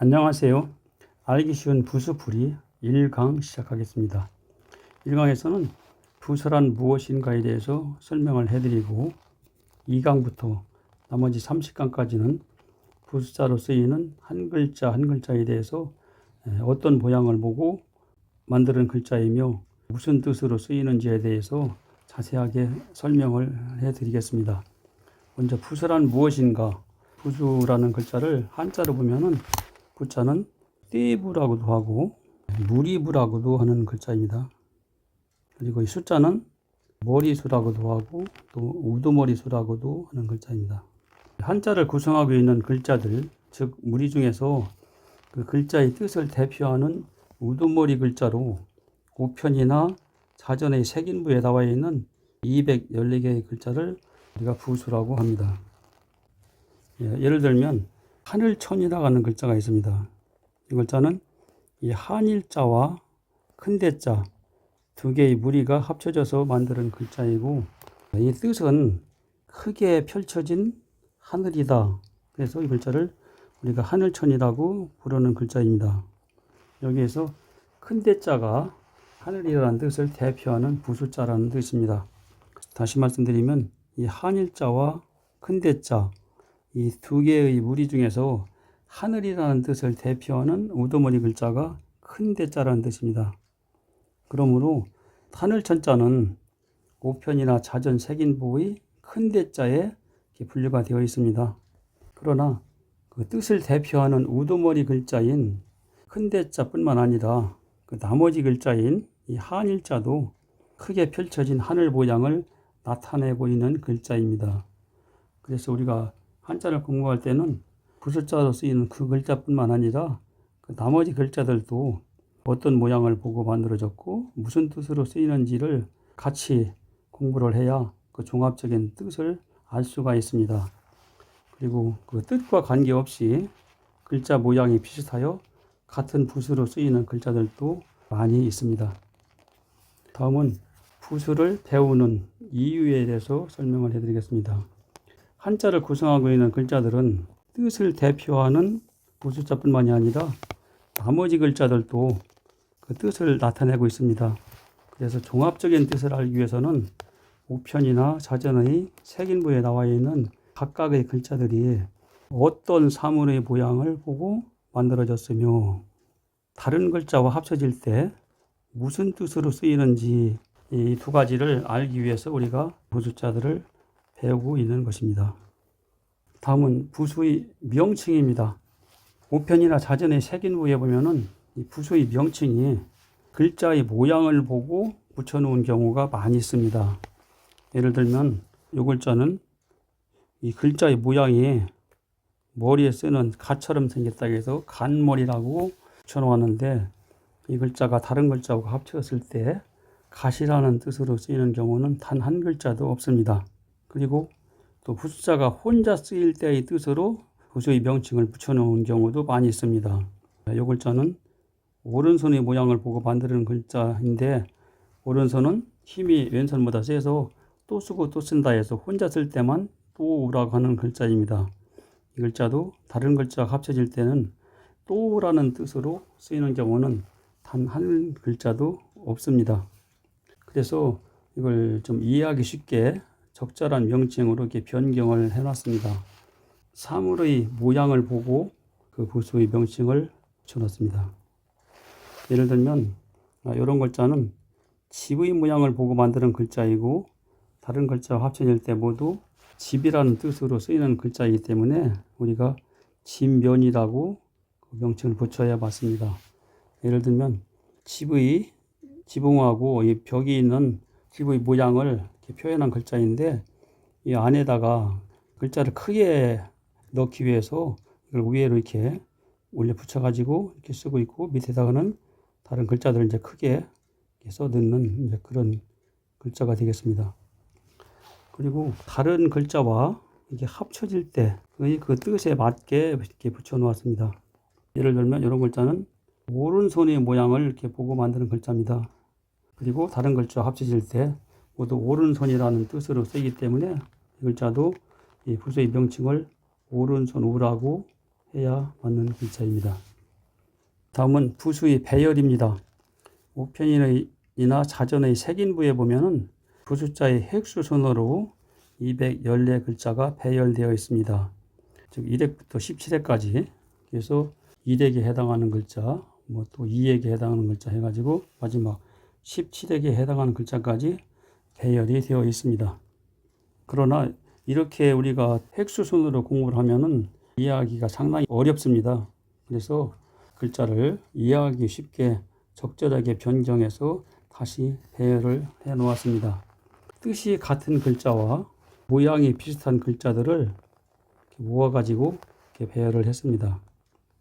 안녕하세요. 알기 쉬운 부수풀이 1강 시작하겠습니다. 1강에서는 부수란 무엇인가에 대해서 설명을 해드리고 2강부터 나머지 30강까지는 부수자로 쓰이는 한 글자 한 글자에 대해서 어떤 모양을 보고 만드는 글자이며 무슨 뜻으로 쓰이는지에 대해서 자세하게 설명을 해드리겠습니다. 먼저 부수란 무엇인가? 부수라는 글자를 한자로 보면은 부자는 떼부라고도 하고 무리부라고도 하는 글자입니다. 그리고 이 숫자는 머리수라고도 하고 또 우두머리수라고도 하는 글자입니다. 한자를 구성하고 있는 글자들, 즉 무리 중에서 그 글자의 뜻을 대표하는 우두머리 글자로 우편이나 사전의 색인부에 나와 있는 214개의 글자를 우리가 부수라고 합니다. 예를 들면 하늘천이라고 하는 글자가 있습니다. 이 글자는 이 한일자와 큰대자 두 개의 무리가 합쳐져서 만드는 글자이고, 이 뜻은 크게 펼쳐진 하늘이다. 그래서 이 글자를 우리가 하늘천이라고 부르는 글자입니다. 여기에서 큰대자가 하늘이라는 뜻을 대표하는 부수자라는 뜻입니다. 다시 말씀드리면 이 한일자와 큰대자 이 두 개의 무리 중에서 하늘이라는 뜻을 대표하는 우두머리 글자가 큰대자라는 뜻입니다. 그러므로 하늘천자는 우편이나 자전 색인부의 큰대자에 분류가 되어 있습니다. 그러나 그 뜻을 대표하는 우두머리 글자인 큰대자뿐만 아니라 그 나머지 글자인 이 한일자도 크게 펼쳐진 하늘 모양을 나타내고 있는 글자입니다. 그래서 우리가 한자를 공부할 때는 부수자로 쓰이는 그 글자뿐만 아니라 그 나머지 글자들도 어떤 모양을 보고 만들어졌고 무슨 뜻으로 쓰이는지를 같이 공부를 해야 그 종합적인 뜻을 알 수가 있습니다. 그리고 그 뜻과 관계없이 글자 모양이 비슷하여 같은 부수로 쓰이는 글자들도 많이 있습니다. 다음은 부수를 배우는 이유에 대해서 설명을 해드리겠습니다. 한자를 구성하고 있는 글자들은 뜻을 대표하는 부수자뿐만이 아니라 나머지 글자들도 그 뜻을 나타내고 있습니다. 그래서 종합적인 뜻을 알기 위해서는 우편이나 자전의 색인부에 나와 있는 각각의 글자들이 어떤 사물의 모양을 보고 만들어졌으며 다른 글자와 합쳐질 때 무슨 뜻으로 쓰이는지 이 두 가지를 알기 위해서 우리가 부수자들을 배우고 있는 것입니다. 다음은 부수의 명칭입니다. 우편이나 자전의 색인부에 보면은 이 부수의 명칭이 글자의 모양을 보고 붙여놓은 경우가 많이 있습니다. 예를 들면 이 글자는 이 글자의 모양이 머리에 쓰는 갓처럼 생겼다 해서 갓머리라고 붙여놓았는데 이 글자가 다른 글자하고 합쳤을 때 갓이라는 뜻으로 쓰이는 경우는 단 한 글자도 없습니다. 그리고 또 부수자가 혼자 쓰일 때의 뜻으로 부수의 명칭을 붙여놓은 경우도 많이 있습니다. 이 글자는 오른손의 모양을 보고 만드는 글자인데 오른손은 힘이 왼손보다 세서 또 쓰고 또 쓴다 해서 혼자 쓸 때만 또라고 하는 글자입니다. 이 글자도 다른 글자가 합쳐질 때는 또라는 뜻으로 쓰이는 경우는 단 한 글자도 없습니다. 그래서 이걸 좀 이해하기 쉽게 적절한 명칭으로 이렇게 변경을 해놨습니다. 사물의 모양을 보고 그 부수의 명칭을 붙여놨습니다. 예를 들면 이런 글자는 집의 모양을 보고 만드는 글자이고 다른 글자와 합쳐질 때 모두 집이라는 뜻으로 쓰이는 글자이기 때문에 우리가 집면이라고 그 명칭을 붙여야 맞습니다. 예를 들면 집의 지붕하고 이 벽이 있는 집의 모양을 이렇게 표현한 글자인데 이 안에다가 글자를 크게 넣기 위해서 이걸 위에로 이렇게 올려 붙여가지고 이렇게 쓰고 있고 밑에다가는 다른 글자들을 이제 크게 써 넣는 이제 그런 글자가 되겠습니다. 그리고 다른 글자와 이게 합쳐질 때의 그 뜻에 맞게 이렇게 붙여 놓았습니다. 예를 들면 이런 글자는 오른손의 모양을 이렇게 보고 만드는 글자입니다. 그리고 다른 글자와 합쳐질 때 모두 오른손이라는 뜻으로 쓰이기 때문에 이 글자도 이 부수의 명칭을 오른손 우라고 해야 맞는 글자입니다. 다음은 부수의 배열입니다. 우편이나 자전의 색인부에 보면은 부수자의 획수순으로 214글자가 배열되어 있습니다. 즉 1회부터 17회까지, 그래서 1회에 해당하는 글자, 뭐 또 2회에 해당하는 글자 해가지고 마지막 17회에 해당하는 글자까지 배열이 되어 있습니다. 그러나 이렇게 우리가 획수순으로 공부를 하면은 이해하기가 상당히 어렵습니다. 그래서 글자를 이해하기 쉽게 적절하게 변경해서 다시 배열을 해 놓았습니다. 뜻이 같은 글자와 모양이 비슷한 글자들을 모아가지고 이렇게 배열을 했습니다.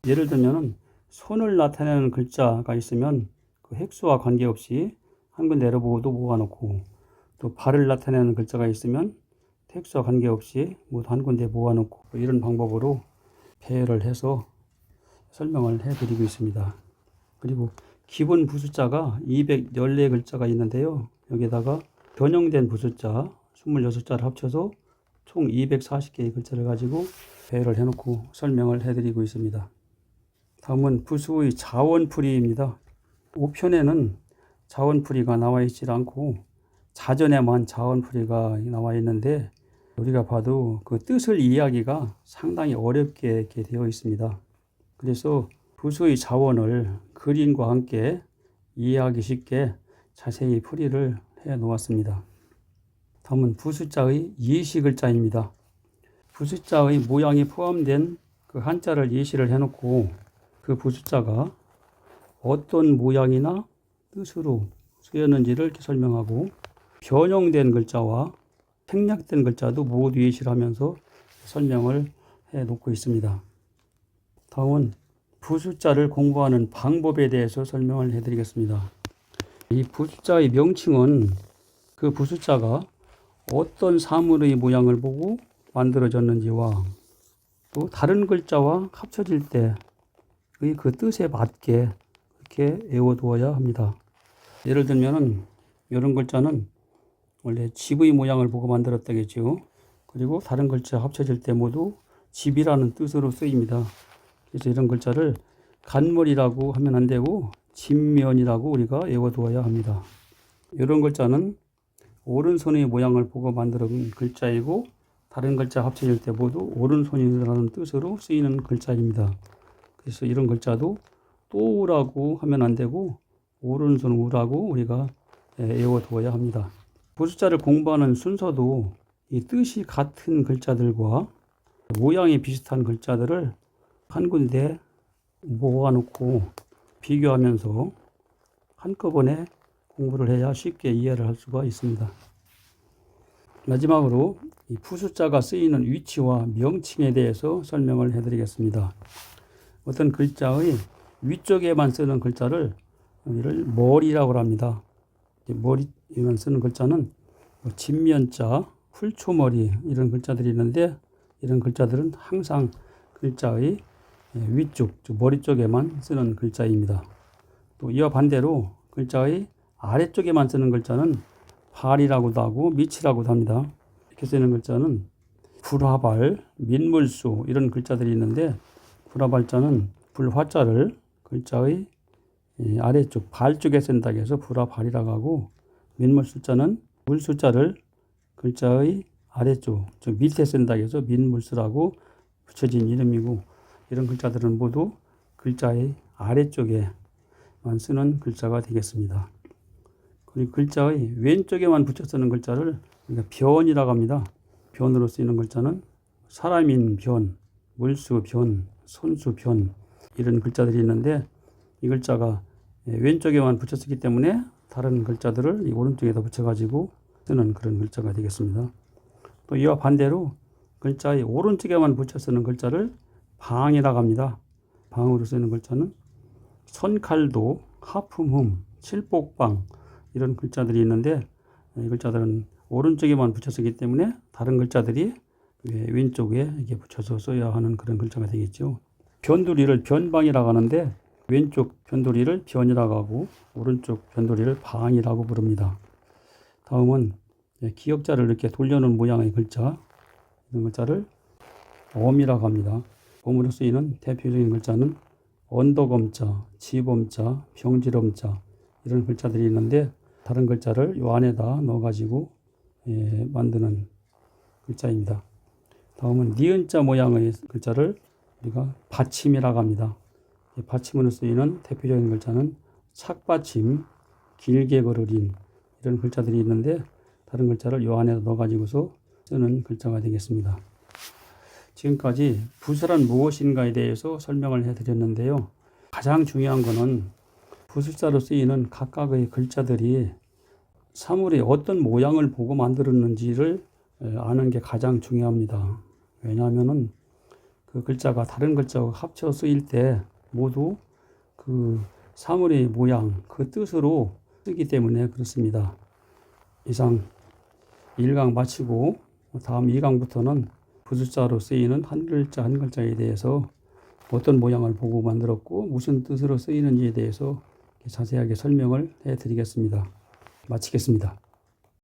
예를 들면 손을 나타내는 글자가 있으면 그 획수와 관계없이 한 군데 내려보고도 모아놓고, 또 발을 나타내는 글자가 있으면 획수와 관계없이 모두 한 군데 모아놓고, 이런 방법으로 배열을 해서 설명을 해드리고 있습니다. 그리고 기본 부수자가 214글자가 있는데요. 여기에다가 변형된 부수자 26자를 합쳐서 총 240개의 글자를 가지고 배열을 해놓고 설명을 해드리고 있습니다. 다음은 부수의 자원풀이입니다. 우편에는 자원풀이가 나와 있지 않고 자전에만 자원풀이가 나와 있는데, 우리가 봐도 그 뜻을 이해하기가 상당히 어렵게 이렇게 되어 있습니다. 그래서 부수의 자원을 그림과 함께 이해하기 쉽게 자세히 풀이를 해 놓았습니다. 다음은 부수자의 예시 글자입니다. 부수자의 모양이 포함된 그 한자를 예시를 해놓고 그 부수자가 어떤 모양이나 뜻으로 쓰였는지를 이렇게 설명하고, 변형된 글자와 생략된 글자도 모두 예시를 하면서 설명을 해 놓고 있습니다. 다음은 부수자를 공부하는 방법에 대해서 설명을 해 드리겠습니다. 이 부수자의 명칭은 그 부수자가 어떤 사물의 모양을 보고 만들어졌는지와 또 다른 글자와 합쳐질 때의 그 뜻에 맞게 이렇게 외워두어야 합니다. 예를 들면은 이런 글자는 원래 집의 모양을 보고 만들었다겠죠. 그리고 다른 글자 합쳐질 때 모두 집이라는 뜻으로 쓰입니다. 그래서 이런 글자를 간mol이라고 하면 안 되고 집면이라고 우리가 외워두어야 합니다. 이런 글자는 오른손의 모양을 보고 만든 글자이고, 다른 글자 합쳐질 때 모두 오른손이라는 뜻으로 쓰이는 글자입니다. 그래서 이런 글자도 또우라고 하면 안 되고 오른손 우라고 우리가 외워두어야 합니다. 부수자를 공부하는 순서도 이 뜻이 같은 글자들과 모양이 비슷한 글자들을 한 군데 모아놓고 비교하면서 한꺼번에 공부를 해야 쉽게 이해를 할 수가 있습니다. 마지막으로 이 부수자가 쓰이는 위치와 명칭에 대해서 설명을 해드리겠습니다. 어떤 글자의 위쪽에만 쓰는 글자를 머리라고 합니다. 머리에만 쓰는 글자는 진면자, 훌초머리 이런 글자들이 있는데, 이런 글자들은 항상 글자의 위쪽, 즉 머리 쪽에만 쓰는 글자입니다. 또 이와 반대로 글자의 아래쪽에만 쓰는 글자는 발이라고도 하고 밑이라고도 합니다. 이렇게 쓰는 글자는 불화발, 민물수 이런 글자들이 있는데, 불화발자는 불화자를 글자의 아래쪽 발 쪽에 쓴다고 해서 불화발이라고 하고, 민물수자는 물수자를 글자의 아래쪽 즉 밑에 쓴다고 해서 민물수라고 붙여진 이름이고, 이런 글자들은 모두 글자의 아래쪽에만 쓰는 글자가 되겠습니다. 그리고 글자의 왼쪽에만 붙여 쓰는 글자를 우리가 변이라고 합니다. 변으로 쓰이는 글자는 사람인 변, 물수 변, 손수 변 이런 글자들이 있는데, 이 글자가 왼쪽에만 붙여 쓰기 때문에 다른 글자들을 이 오른쪽에다 붙여가지고 쓰는 그런 글자가 되겠습니다. 또 이와 반대로 글자의 오른쪽에만 붙여 쓰는 글자를 방이라고 합니다. 방으로 쓰는 글자는 선칼도, 하품흠, 칠복방 이런 글자들이 있는데, 이 글자들은 오른쪽에만 붙여 쓰기 때문에 다른 글자들이 왼쪽에 이렇게 붙여서 써야 하는 그런 글자가 되겠죠. 변두리를 변방이라고 하는데, 왼쪽 변두리를 변이라고 하고 오른쪽 변두리를 방이라고 부릅니다. 다음은 기역자를 이렇게 돌려놓은 모양의 글자, 이런 글자를 엄이라고 합니다. 엄으로 쓰이는 대표적인 글자는 언덕엄자, 집엄자, 병질엄자 이런 글자들이 있는데 다른 글자를 요 안에다 넣어가지고 만드는 글자입니다. 다음은 니은자 모양의 글자를 우리가 받침이라고 합니다. 받침으로 쓰이는 대표적인 글자는 착받침, 길게 걸으린 이런 글자들이 있는데 다른 글자를 요 안에 넣어가지고서 쓰는 글자가 되겠습니다. 지금까지 부설란 무엇인가에 대해서 설명을 해드렸는데요. 가장 중요한 것은 부술자로 쓰이는 각각의 글자들이 사물의 어떤 모양을 보고 만들었는지를 아는 게 가장 중요합니다. 왜냐하면은 그 글자가 다른 글자와 합쳐 쓰일 때 모두 그 사물의 모양, 그 뜻으로 쓰기 때문에 그렇습니다. 이상 1강 마치고 다음 2강부터는 부술자로 쓰이는 한 글자 한 글자에 대해서 어떤 모양을 보고 만들었고 무슨 뜻으로 쓰이는지에 대해서 자세하게 설명을 해 드리겠습니다. 마치겠습니다.